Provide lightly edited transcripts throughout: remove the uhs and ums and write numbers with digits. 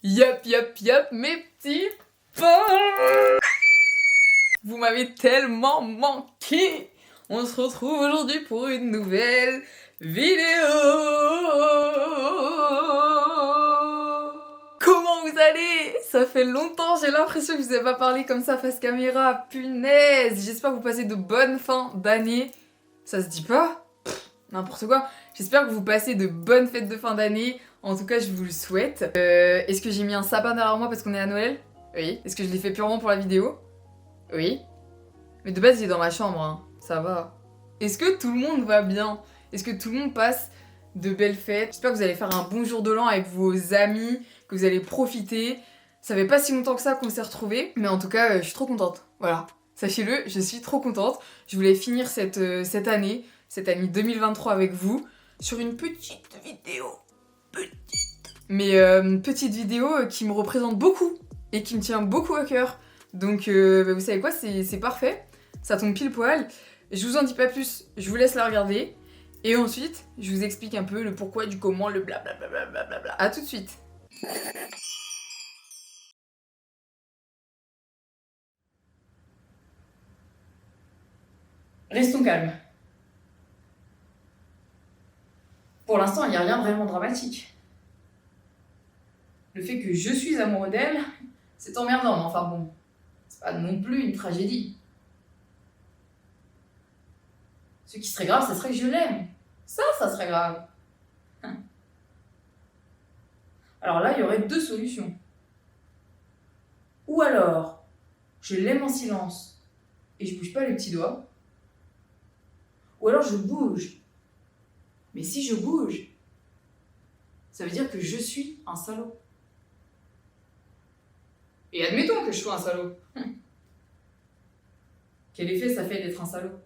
Yap, mes petits pains. Vous m'avez tellement manqué. On se retrouve aujourd'hui pour une nouvelle vidéo. Comment vous allez? Ça fait longtemps, j'ai l'impression que je vous ai pas parlé comme ça face caméra. Punaise, j'espère que vous passez de bonnes fins d'année. Ça se dit pas? N'importe quoi. J'espère que vous passez de bonnes fêtes de fin d'année. En tout cas, je vous le souhaite. Est-ce que j'ai mis un sapin derrière moi parce qu'on est à Noël? Oui. Est-ce que je l'ai fait purement pour la vidéo? Oui. Mais de base, il est dans ma chambre, hein. Ça va. Est-ce que tout le monde va bien? Est-ce que tout le monde passe de belles fêtes? J'espère que vous allez faire un bon jour de l'an avec vos amis, que vous allez profiter. Ça fait pas si longtemps que ça qu'on s'est retrouvés, mais en tout cas, je suis trop contente. Voilà. Sachez-le, je suis trop contente. Je voulais finir cette année 2023 avec vous, sur une petite vidéo. Mais une petite vidéo qui me représente beaucoup et qui me tient beaucoup à cœur. Donc vous savez quoi, c'est parfait. Ça tombe pile poil. Je vous en dis pas plus, je vous laisse la regarder. Et ensuite, je vous explique un peu le pourquoi, du comment, le blablabla. A tout de suite. Restons calmes. Pour l'instant, il n'y a rien vraiment dramatique. Le fait que je suis amoureux d'elle, c'est emmerdant, mais enfin bon, c'est pas non plus une tragédie. Ce qui serait grave, ça serait que je l'aime. Ça serait grave. Alors là, il y aurait deux solutions. Ou alors, je l'aime en silence et je bouge pas les petits doigts. Ou alors je bouge. Mais si je bouge, ça veut dire que je suis un salaud. Et admettons que je sois un salaud. Quel effet ça fait d'être un salaud?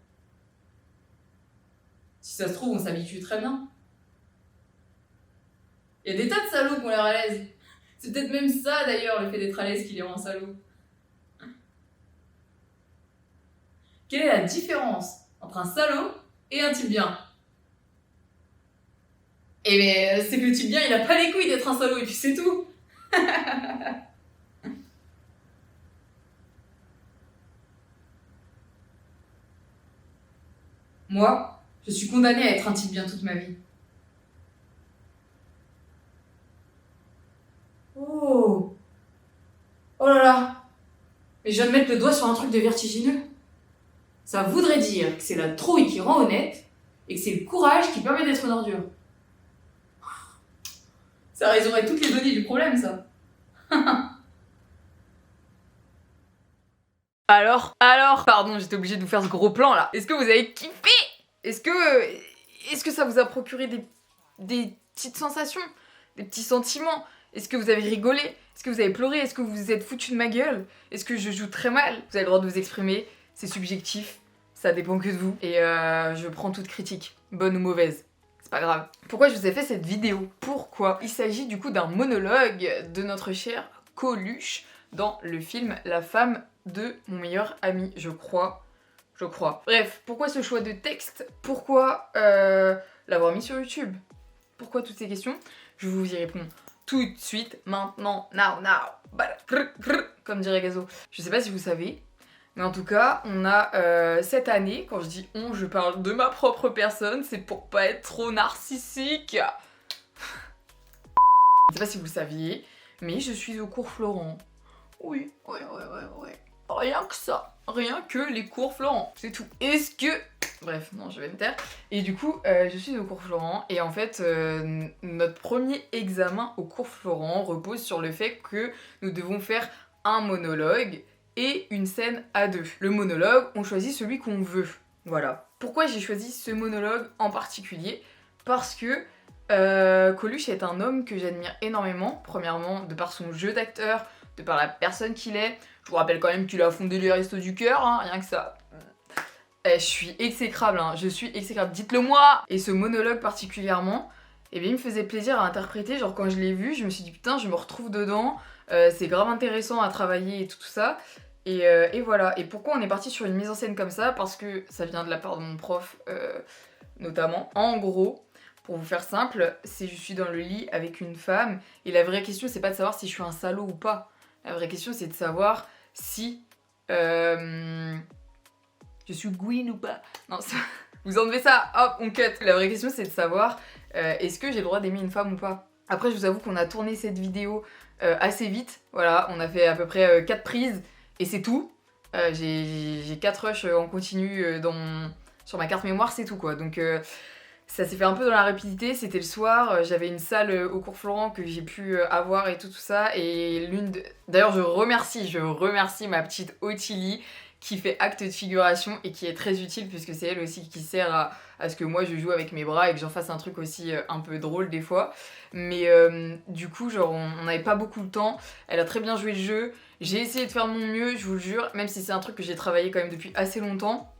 Si ça se trouve, on s'habitue très bien. Il y a des tas de salauds qui ont l'air à l'aise. C'est peut-être même ça d'ailleurs, le fait d'être à l'aise, qui les rend salaud. Quelle est la différence entre un salaud et un type bien? Eh bien, c'est que le type bien, il a pas les couilles d'être un salaud, et puis c'est tout. Moi, je suis condamnée à être un type bien toute ma vie. Oh. Oh là là. Mais je viens de mettre le doigt sur un truc de vertigineux. Ça voudrait dire que c'est la trouille qui rend honnête et que c'est le courage qui permet d'être une ordure. Ça résoudrait toutes les données du problème, ça. Alors, pardon, j'étais obligée de vous faire ce gros plan là. Est-ce que vous avez kiffé? Est-ce que ça vous a procuré des petites sensations, des petits sentiments? Est-ce que vous avez rigolé? Est-ce que vous avez pleuré? Est-ce que vous vous êtes foutu de ma gueule? Est-ce que je joue très mal? Vous avez le droit de vous exprimer, c'est subjectif, ça dépend que de vous. Et je prends toute critique, bonne ou mauvaise. C'est pas grave. Pourquoi je vous ai fait cette vidéo? Pourquoi? Il s'agit du coup d'un monologue de notre cher Coluche dans le film La femme de mon meilleur ami, je crois. Bref, pourquoi ce choix de texte? Pourquoi l'avoir mis sur YouTube? Pourquoi toutes ces questions? Je vous y réponds tout de suite, maintenant, now. Comme dirait Gazo. Je sais pas si vous savez, mais en tout cas, on a cette année, quand je dis on, je parle de ma propre personne, c'est pour pas être trop narcissique. Je sais pas si vous le saviez, mais je suis au cours Florent. Oui. Rien que ça. Rien que les cours Florent, c'est tout. Est-ce que... Bref, non, je vais me taire. Et du coup, je suis au cours Florent et en fait, notre premier examen au cours Florent repose sur le fait que nous devons faire un monologue et une scène à deux. Le monologue, on choisit celui qu'on veut. Voilà. Pourquoi j'ai choisi ce monologue en particulier? Parce que Coluche est un homme que j'admire énormément. Premièrement, de par son jeu d'acteur, de par la personne qu'il est. Je vous rappelle quand même qu'il a fondé les Restos du Cœur, hein, rien que ça. Je suis exécrable, hein, je suis exécrable, dites-le moi! Et ce monologue particulièrement, eh bien, il me faisait plaisir à interpréter, genre quand je l'ai vu, je me suis dit putain, je me retrouve dedans, c'est grave intéressant à travailler et tout ça. Et voilà. Et pourquoi on est parti sur une mise en scène comme ça? Parce que ça vient de la part de mon prof, notamment. En gros, Pour vous faire simple, c'est je suis dans le lit avec une femme et la vraie question c'est pas de savoir si je suis un salaud ou pas. La vraie question c'est de savoir si je suis Gwyn ou pas. Non, ça... vous enlevez ça, hop, on cut. La vraie question c'est de savoir est-ce que j'ai le droit d'aimer une femme ou pas. Après je vous avoue qu'on a tourné cette vidéo assez vite. Voilà, on a fait à peu près 4 prises et c'est tout. J'ai 4 rushs en continu sur ma carte mémoire, c'est tout quoi. Donc ça s'est fait un peu dans la rapidité, c'était le soir, j'avais une salle au cours Florent que j'ai pu avoir et tout ça. Et d'ailleurs je remercie ma petite Ottilie qui fait acte de figuration et qui est très utile puisque c'est elle aussi qui sert à ce que moi je joue avec mes bras et que j'en fasse un truc aussi un peu drôle des fois. Mais du coup genre on n'avait pas beaucoup de temps, elle a très bien joué le jeu, j'ai essayé de faire de mon mieux, je vous le jure, même si c'est un truc que j'ai travaillé quand même depuis assez longtemps.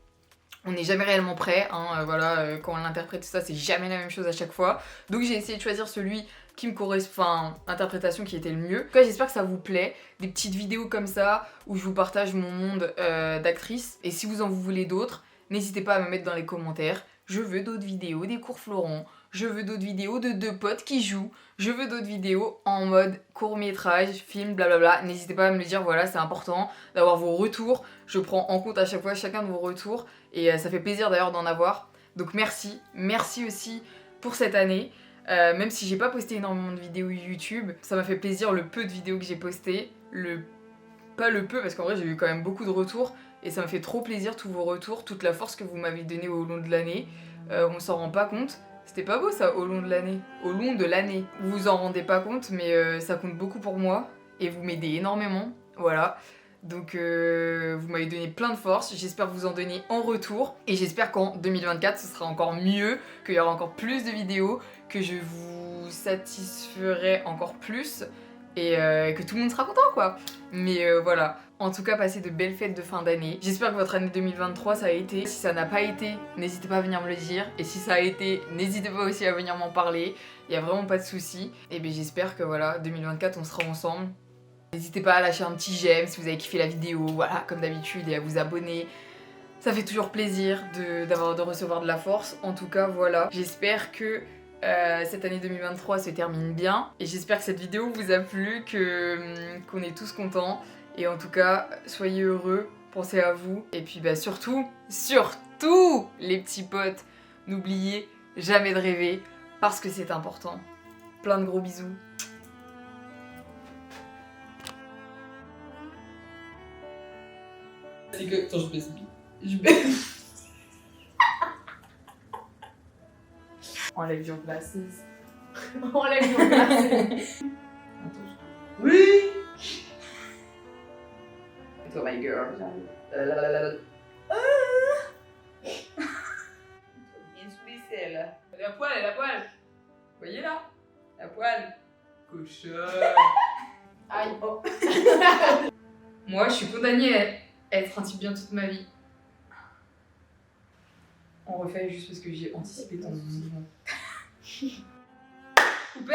On n'est jamais réellement prêt, hein, voilà, quand on l'interprète tout ça, c'est jamais la même chose à chaque fois. Donc j'ai essayé de choisir celui qui me correspond, enfin, l'interprétation qui était le mieux. En tout cas, j'espère que ça vous plaît, des petites vidéos comme ça, où je vous partage mon monde d'actrice. Et si vous en voulez d'autres, n'hésitez pas à me mettre dans les commentaires. Je veux d'autres vidéos des cours Florent, je veux d'autres vidéos de 2 potes qui jouent, je veux d'autres vidéos en mode court-métrage, film, blablabla. N'hésitez pas à me le dire, voilà, c'est important d'avoir vos retours. Je prends en compte à chaque fois chacun de vos retours et ça fait plaisir d'ailleurs d'en avoir. Donc merci aussi pour cette année. Même si j'ai pas posté énormément de vidéos YouTube, ça m'a fait plaisir le peu de vidéos que j'ai postées. Pas le peu, parce qu'en vrai j'ai eu quand même beaucoup de retours et ça me fait trop plaisir tous vos retours, toute la force que vous m'avez donnée au long de l'année. On s'en rend pas compte. C'était pas beau ça, au long de l'année. Au long de l'année. Vous vous en rendez pas compte, mais ça compte beaucoup pour moi et vous m'aidez énormément. Voilà. Donc vous m'avez donné plein de force, j'espère vous en donner en retour et j'espère qu'en 2024 ce sera encore mieux, qu'il y aura encore plus de vidéos, que je vous satisferai encore plus et que tout le monde sera content quoi. Mais voilà, en tout cas passez de belles fêtes de fin d'année. J'espère que votre année 2023 ça a été. Si ça n'a pas été, n'hésitez pas à venir me le dire. Et si ça a été, n'hésitez pas aussi à venir m'en parler. Il n'y a vraiment pas de soucis. Et bien j'espère que voilà, 2024 on sera ensemble. N'hésitez pas à lâcher un petit j'aime si vous avez kiffé la vidéo, voilà, comme d'habitude, et à vous abonner. Ça fait toujours plaisir de recevoir de la force. En tout cas, voilà. J'espère que cette année 2023 se termine bien. Et j'espère que cette vidéo vous a plu, qu'on est tous contents. Et en tout cas, soyez heureux, pensez à vous. Et puis bah surtout, les petits potes, n'oubliez jamais de rêver, parce que c'est important. Plein de gros bisous. C'est que. Attends, je baisse. Je baisse. Enlève your glasses. Enlève your glasses. Oui! Oh my girl. Bien sous les selles. La poêle. Vous voyez là? La poêle. Cochon. Aïe. Oh. Moi, je suis condamnée à être un type bien toute ma vie. On refait juste parce que j'ai anticipé ton mouvement. Coupé!